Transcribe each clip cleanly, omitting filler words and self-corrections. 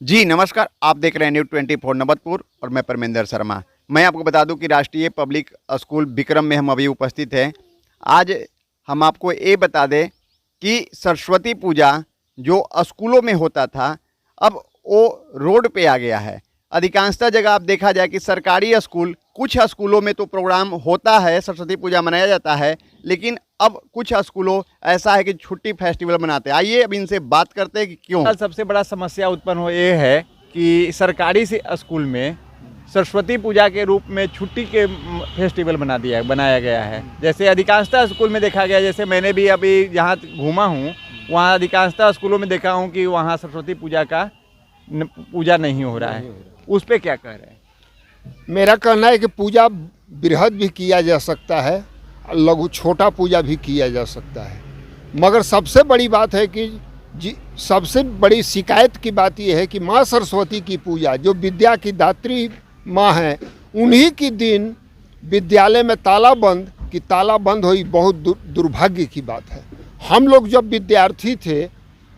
जी नमस्कार, आप देख रहे हैं न्यूज़ 24 नवतपुर और मैं परमेंद्र शर्मा। मैं आपको बता दूं कि राष्ट्रीय पब्लिक स्कूल विक्रम में हम अभी उपस्थित हैं। आज हम आपको ये बता दें कि सरस्वती पूजा जो स्कूलों में होता था, अब वो रोड पे आ गया है। अधिकांशतः जगह आप देखा जाए कि सरकारी स्कूल, कुछ स्कूलों में तो प्रोग्राम होता है, सरस्वती पूजा मनाया जाता है, लेकिन अब कुछ स्कूलों ऐसा है कि छुट्टी फेस्टिवल मनाते हैं। आइए अब इनसे बात करते हैं कि क्यों। सबसे बड़ा समस्या उत्पन्न हो ये है कि सरकारी से स्कूल में सरस्वती पूजा के रूप में छुट्टी के फेस्टिवल बनाया गया है। जैसे अधिकांशतः स्कूल में देखा गया, जैसे मैंने भी अभी जहाँ घूमा हूँ वहाँ अधिकांशतः स्कूलों में देखा हूँ कि वहाँ सरस्वती पूजा का पूजा नहीं हो रहा है। उस पर क्या कह रहे हैं? मेरा कहना है कि पूजा बृहद भी किया जा सकता है, लघु छोटा पूजा भी किया जा सकता है, मगर सबसे बड़ी बात है कि सबसे बड़ी शिकायत की बात यह है कि माँ सरस्वती की पूजा, जो विद्या की दात्री माँ है, उन्हीं की दिन विद्यालय में ताला बंद हुई बहुत दुर्भाग्य की बात है। हम लोग जब विद्यार्थी थे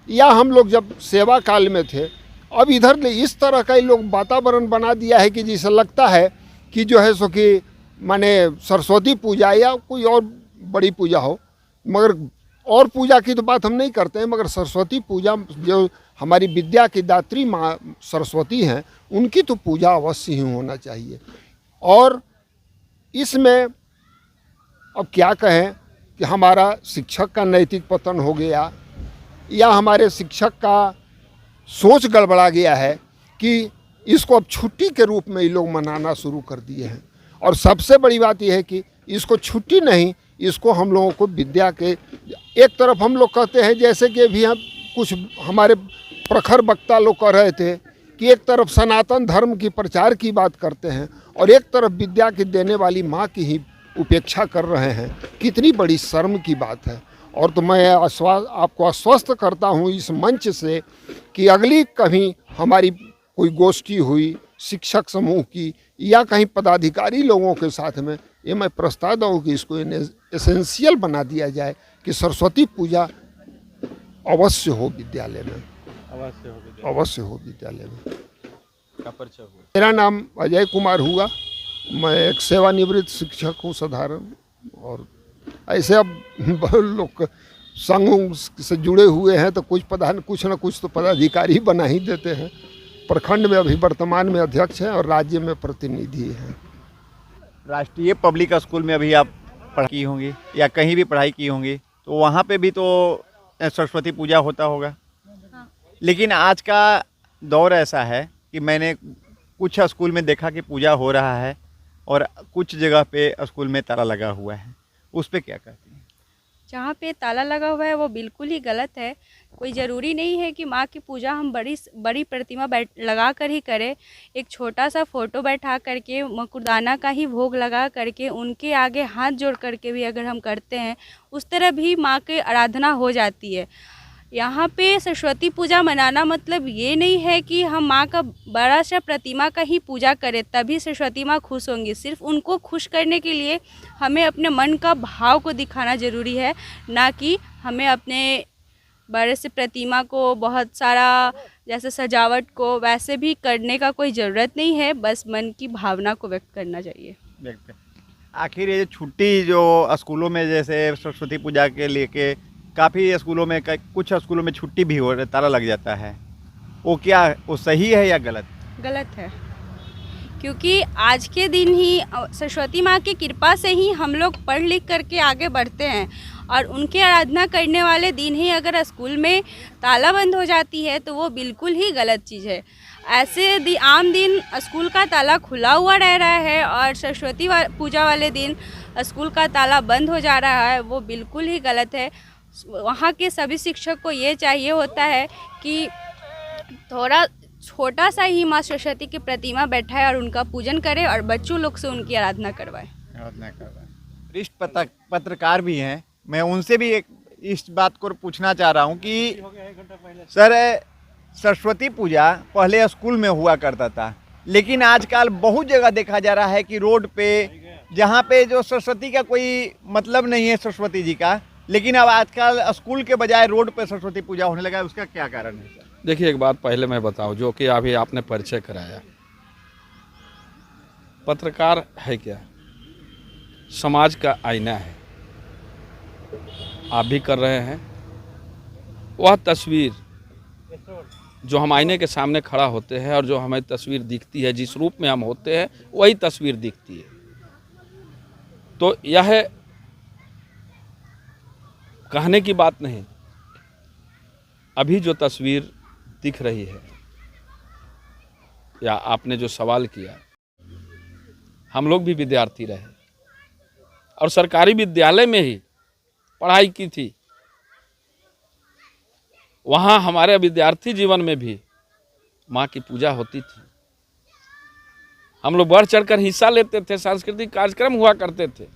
या हम लोग जब सेवा काल में थे, अब इधर इस तरह का लोग वातावरण बना दिया है कि जिसे लगता है कि जो है सो कि माने सरस्वती पूजा या कोई और बड़ी पूजा हो, मगर और पूजा की तो बात हम नहीं करते हैं, मगर सरस्वती पूजा जो हमारी विद्या की दात्री माँ सरस्वती हैं, उनकी तो पूजा अवश्य ही होना चाहिए। और इसमें अब क्या कहें कि हमारा शिक्षक का नैतिक पतन हो गया या हमारे शिक्षक का सोच गड़बड़ा गया है कि इसको अब छुट्टी के रूप में ये लोग मनाना शुरू कर दिए हैं। और सबसे बड़ी बात यह है कि इसको छुट्टी नहीं, इसको हम लोगों को विद्या के एक तरफ हम लोग कहते हैं, जैसे कि अभी हम कुछ हमारे प्रखर वक्ता लोग कह रहे थे कि एक तरफ सनातन धर्म की प्रचार की बात करते हैं और एक तरफ विद्या की देने वाली माँ की ही उपेक्षा कर रहे हैं। कितनी बड़ी शर्म की बात है। और तो मैं आपको आश्वस्त करता हूँ इस मंच से कि अगली कभी हमारी कोई गोष्ठी हुई शिक्षक समूह की या कहीं पदाधिकारी लोगों के साथ में, ये मैं प्रस्ताव दूँ कि इसको एसेंशियल बना दिया जाए कि सरस्वती पूजा अवश्य हो विद्यालय में, अवश्य हो विद्यालय में। मेरा नाम अजय कुमार हुआ, मैं एक सेवानिवृत्त शिक्षक हूँ साधारण। और ऐसे अब लोग संघों से जुड़े हुए हैं तो कुछ न कुछ तो पदाधिकारी बना ही देते हैं। प्रखंड में अभी वर्तमान में अध्यक्ष हैं और राज्य में प्रतिनिधि हैं। राष्ट्रीय पब्लिक स्कूल में अभी आप पढ़ाई की होंगी या कहीं भी पढ़ाई की होंगी, तो वहाँ पे भी तो सरस्वती पूजा होता होगा। हाँ। लेकिन आज का दौर ऐसा है कि मैंने कुछ स्कूल में देखा कि पूजा हो रहा है और कुछ जगह पे स्कूल में ताला लगा हुआ है। उस पर क्या कहती हैं? जहाँ पे ताला लगा हुआ है वो बिल्कुल ही गलत है। कोई ज़रूरी नहीं है कि माँ की पूजा हम बड़ी प्रतिमा लगा कर ही करें। एक छोटा सा फ़ोटो बैठा करके, मकुरदाना का ही भोग लगा करके, उनके आगे हाथ जोड़ करके भी अगर हम करते हैं, उस तरह भी माँ की आराधना हो जाती है। यहाँ पे सरस्वती पूजा मनाना मतलब ये नहीं है कि हम माँ का बड़ा सा प्रतिमा का ही पूजा करें तभी सरस्वती माँ खुश होंगी। सिर्फ उनको खुश करने के लिए हमें अपने मन का भाव को दिखाना ज़रूरी है, ना कि हमें अपने बड़े से प्रतिमा को बहुत सारा जैसे सजावट को वैसे भी करने का कोई ज़रूरत नहीं है। बस मन की भावना को व्यक्त करना चाहिए। आखिर ये छुट्टी जो स्कूलों में जैसे सरस्वती पूजा के लेके काफ़ी स्कूलों में, कुछ स्कूलों में छुट्टी भी हो, ताला लग जाता है, वो सही है या गलत? गलत है, क्योंकि आज के दिन ही सरस्वती माँ की कृपा से ही हम लोग पढ़ लिख करके आगे बढ़ते हैं। और उनकी आराधना करने वाले दिन ही अगर स्कूल में ताला बंद हो जाती है तो वो बिल्कुल ही गलत चीज़ है। ऐसे आम दिन स्कूल का ताला खुला हुआ रह रहा है और सरस्वती पूजा वाले दिन स्कूल का ताला बंद हो जा रहा है, वो बिल्कुल ही गलत है। वहाँ के सभी शिक्षक को ये चाहिए होता है कि थोड़ा छोटा सा ही माँ सरस्वती की प्रतिमा बैठाए और उनका पूजन करे और बच्चों लोग से उनकी आराधना करवाए। वरिष्ठ पत्रकार भी हैं, मैं उनसे भी इस बात को पूछना चाह रहा हूँ कि सर, सरस्वती पूजा पहले स्कूल में हुआ करता था, लेकिन आजकल बहुत जगह देखा जा रहा है कि रोड पे, जहाँ पे जो सरस्वती का कोई मतलब नहीं है सरस्वती जी का, लेकिन अब आजकल स्कूल के बजाय रोड पे सरस्वती पूजा होने लगा है। उसका क्या कारण है सर? देखिए, एक बात पहले मैं बताऊं, जो कि अभी आपने परिचय कराया, पत्रकार है क्या? समाज का आईना है। आप भी कर रहे हैं। वह तस्वीर जो हम आईने के सामने खड़ा होते हैं और जो हमें तस्वीर दिखती है, जिस रूप में हम होते हैं वही तस्वीर दिखती है। तो यह कहने की बात नहीं, अभी जो तस्वीर दिख रही है या आपने जो सवाल किया, हम लोग भी विद्यार्थी रहे और सरकारी विद्यालय में ही पढ़ाई की थी। वहाँ हमारे विद्यार्थी जीवन में भी माँ की पूजा होती थी। हम लोग बढ़ चढ़कर हिस्सा लेते थे, सांस्कृतिक कार्यक्रम हुआ करते थे।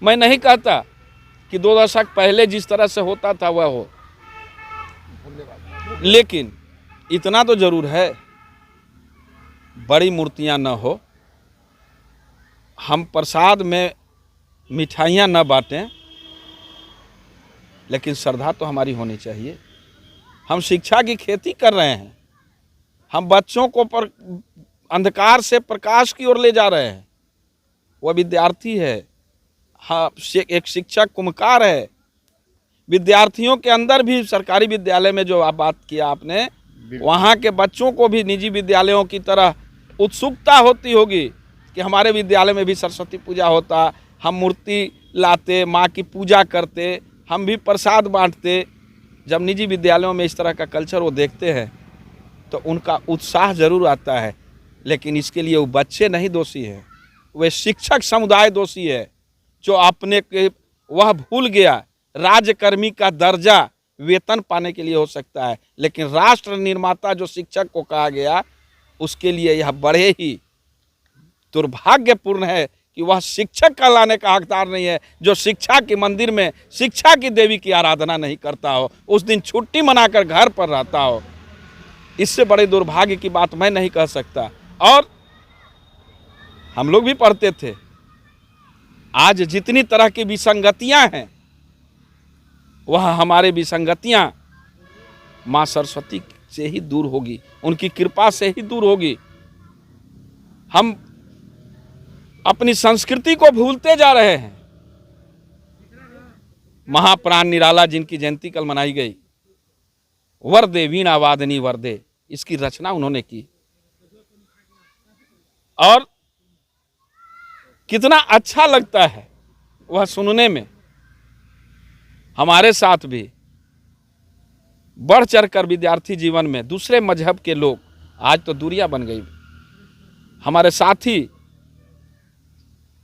मैं नहीं कहता कि 2 दशक पहले जिस तरह से होता था वह हो, लेकिन इतना तो जरूर है, बड़ी मूर्तियां न हो, हम प्रसाद में मिठाइयां न बांटें, लेकिन श्रद्धा तो हमारी होनी चाहिए। हम शिक्षा की खेती कर रहे हैं, हम बच्चों को अंधकार से प्रकाश की ओर ले जा रहे हैं। वह विद्यार्थी है, हाँ, एक शिक्षक कुम्भकार है। विद्यार्थियों के अंदर भी सरकारी विद्यालय में जो आप बात किया आपने, वहाँ के बच्चों को भी निजी विद्यालयों की तरह उत्सुकता होती होगी कि हमारे विद्यालय में भी सरस्वती पूजा होता, हम मूर्ति लाते, माँ की पूजा करते, हम भी प्रसाद बांटते। जब निजी विद्यालयों में इस तरह का कल्चर वो देखते हैं तो उनका उत्साह जरूर आता है, लेकिन इसके लिए वो बच्चे नहीं दोषी हैं, वे शिक्षक समुदाय दोषी है जो अपने के वह भूल गया। राज्यकर्मी का दर्जा वेतन पाने के लिए हो सकता है, लेकिन राष्ट्र निर्माता जो शिक्षक को कहा गया, उसके लिए यह बड़े ही दुर्भाग्यपूर्ण है कि वह शिक्षक कहलाने का हकदार नहीं है, जो शिक्षा के मंदिर में शिक्षा की देवी की आराधना नहीं करता हो, उस दिन छुट्टी मनाकर घर पर रहता हो। इससे बड़े दुर्भाग्य की बात मैं नहीं कह सकता। और हम लोग भी पढ़ते थे। आज जितनी तरह की विसंगतियां हैं, वह हमारे विसंगतियां माँ सरस्वती से ही दूर होगी, उनकी कृपा से ही दूर होगी। हम अपनी संस्कृति को भूलते जा रहे हैं। महाप्राण निराला जिनकी जयंती कल मनाई गई, वरदे वीणा वादनी वरदे, इसकी रचना उन्होंने की और कितना अच्छा लगता है वह सुनने में। हमारे साथ भी बढ़ चढ़कर विद्यार्थी जीवन में दूसरे मजहब के लोग, आज तो दूरियां बन गई, हमारे साथी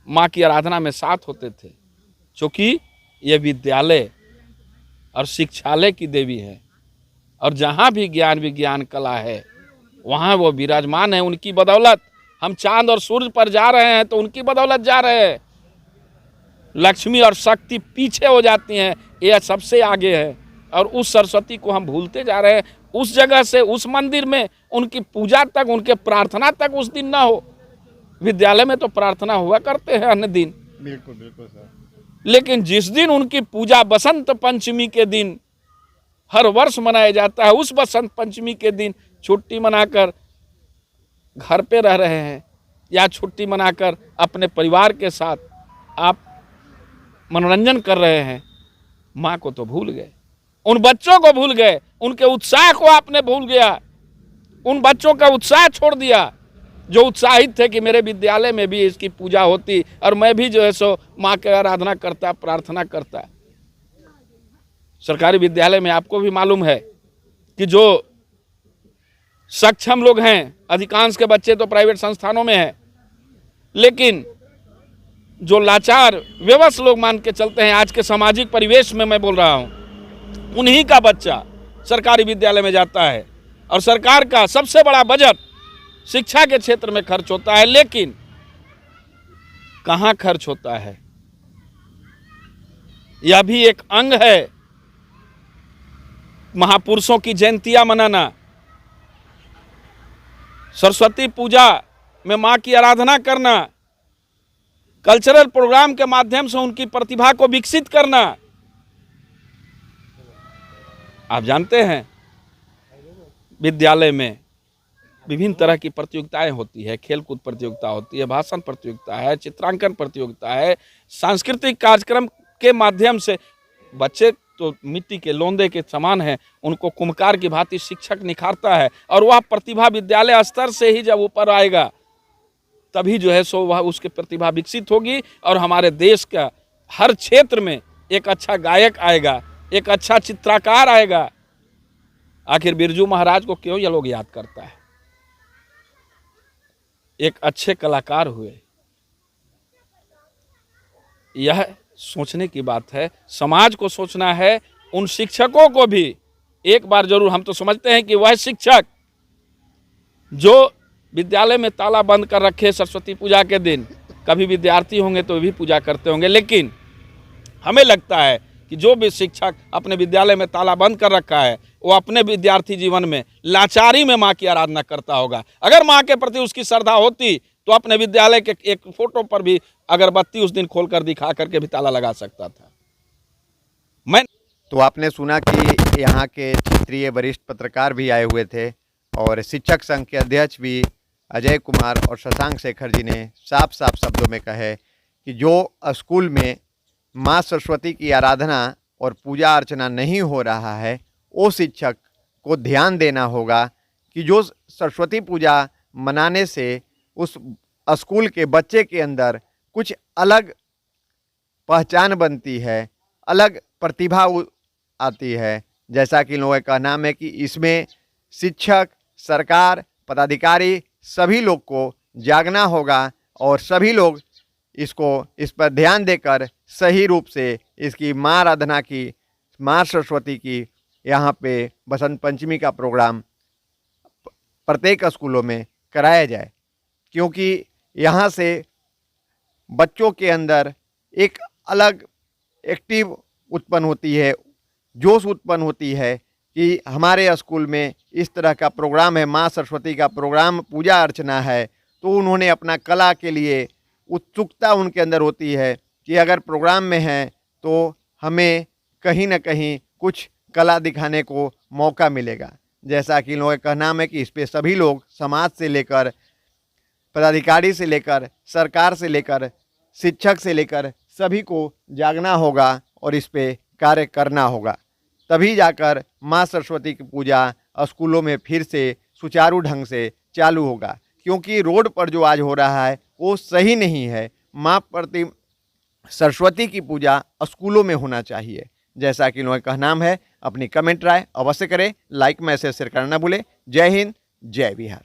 माँ की आराधना में साथ होते थे, क्योंकि ये विद्यालय और शिक्षालय की देवी है और जहाँ भी ज्ञान विज्ञान कला है वहाँ वो विराजमान है। उनकी बदौलत हम चांद और सूरज पर जा रहे हैं, तो उनकी बदौलत जा रहे हैं। लक्ष्मी और शक्ति पीछे हो जाती हैं, यह सबसे आगे है और उस सरस्वती को हम भूलते जा रहे हैं। उस जगह से, उस मंदिर में उनकी पूजा तक, उनके प्रार्थना तक उस दिन ना हो। विद्यालय में तो प्रार्थना हुआ करते हैं अन्य दिन, बिल्कुल बिल्कुल सर, लेकिन जिस दिन उनकी पूजा बसंत पंचमी के दिन हर वर्ष मनाया जाता है, उस बसंत पंचमी के दिन छुट्टी मनाकर घर पे रह रहे हैं या छुट्टी मनाकर अपने परिवार के साथ आप मनोरंजन कर रहे हैं। माँ को तो भूल गए, उन बच्चों को भूल गए, उनके उत्साह को आपने भूल गया। उन बच्चों का उत्साह छोड़ दिया जो उत्साहित थे कि मेरे विद्यालय में भी इसकी पूजा होती और मैं भी जो है सो माँ की आराधना करता, प्रार्थना करता। सरकारी विद्यालय में आपको भी मालूम है कि जो सक्षम लोग हैं, अधिकांश के बच्चे तो प्राइवेट संस्थानों में हैं, लेकिन जो लाचार विवश लोग मान के चलते हैं, आज के सामाजिक परिवेश में मैं बोल रहा हूं, उन्हीं का बच्चा सरकारी विद्यालय में जाता है और सरकार का सबसे बड़ा बजट शिक्षा के क्षेत्र में खर्च होता है, लेकिन कहां खर्च होता है? यह भी एक अंग है महापुरुषों की जयंतियां मनाना, सरस्वती पूजा में मां की आराधना करना, कल्चरल प्रोग्राम के माध्यम से उनकी प्रतिभा को विकसित करना। आप जानते हैं विद्यालय में विभिन्न तरह की प्रतियोगिताएं होती है, खेलकूद प्रतियोगिता होती है, भाषण प्रतियोगिता है, चित्रांकन प्रतियोगिता है, सांस्कृतिक कार्यक्रम के माध्यम से बच्चे तो मिट्टी के लोंदे के समान हैं, उनको कुम्हकार की भांति शिक्षक निखारता है और वह प्रतिभा विद्यालय स्तर से ही जब ऊपर आएगा तभी जो है सो वह उसकी प्रतिभा विकसित होगी और हमारे देश का हर क्षेत्र में एक अच्छा गायक आएगा, एक अच्छा चित्रकार आएगा। आखिर बिरजू महाराज को क्यों ये लोग याद करता है? एक अच्छे कलाकार हुए। यह सोचने की बात है, समाज को सोचना है, उन शिक्षकों को भी एक बार जरूर। हम तो समझते हैं कि वह शिक्षक जो विद्यालय में ताला बंद कर रखे सरस्वती पूजा के दिन, कभी विद्यार्थी होंगे तो भी पूजा करते होंगे, लेकिन हमें लगता है कि जो भी शिक्षक अपने विद्यालय में ताला बंद कर रखा है वो अपने विद्यार्थी जीवन में लाचारी में माँ की आराधना करता होगा। अगर माँ के प्रति उसकी श्रद्धा होती तो अपने विद्यालय के एक फोटो पर भी अगरबत्ती उस दिन खोलकर दिखा करके भी ताला लगा सकता था। तो आपने सुना कि यहाँ के क्षेत्रीय वरिष्ठ पत्रकार भी आए हुए थे और शिक्षक संघ के अध्यक्ष भी अजय कुमार और शशांक शेखर जी ने साफ साफ शब्दों में कहे कि जो स्कूल में माँ सरस्वती की आराधना और पूजा अर्चना नहीं हो रहा है, वो शिक्षक को ध्यान देना होगा कि जो सरस्वती पूजा मनाने से उस स्कूल के बच्चे के अंदर कुछ अलग पहचान बनती है, अलग प्रतिभा आती है। जैसा कि लोगों का नाम है कि इसमें शिक्षक, सरकार, पदाधिकारी सभी लोग को जागना होगा और सभी लोग इस पर ध्यान देकर सही रूप से इसकी माँ आराधना की, माँ सरस्वती की यहाँ पे बसंत पंचमी का प्रोग्राम प्रत्येक स्कूलों में कराया जाए, क्योंकि यहाँ से बच्चों के अंदर एक अलग एक्टिव उत्पन्न होती है, जोश उत्पन्न होती है कि हमारे स्कूल में इस तरह का प्रोग्राम है, माँ सरस्वती का प्रोग्राम, पूजा अर्चना है। तो उन्होंने अपना कला के लिए उत्सुकता उनके अंदर होती है कि अगर प्रोग्राम में है तो हमें कहीं ना कहीं कुछ कला दिखाने को मौका मिलेगा। जैसा कि लोगों का नाम है कि इस पे सभी लोग, समाज से लेकर पदाधिकारी से लेकर सरकार से लेकर शिक्षक से लेकर सभी को जागना होगा और इस पे कार्य करना होगा। तभी जाकर माँ सरस्वती की पूजा स्कूलों में फिर से सुचारू ढंग से चालू होगा, क्योंकि रोड पर जो आज हो रहा है वो सही नहीं है। माँ प्रति सरस्वती की पूजा स्कूलों में होना चाहिए। जैसा कि लोगों का नाम है, अपनी कमेंट राय अवश्य करें, लाइक मैसेज शेयर करना ना भूलें। जय हिंद, जय बिहार।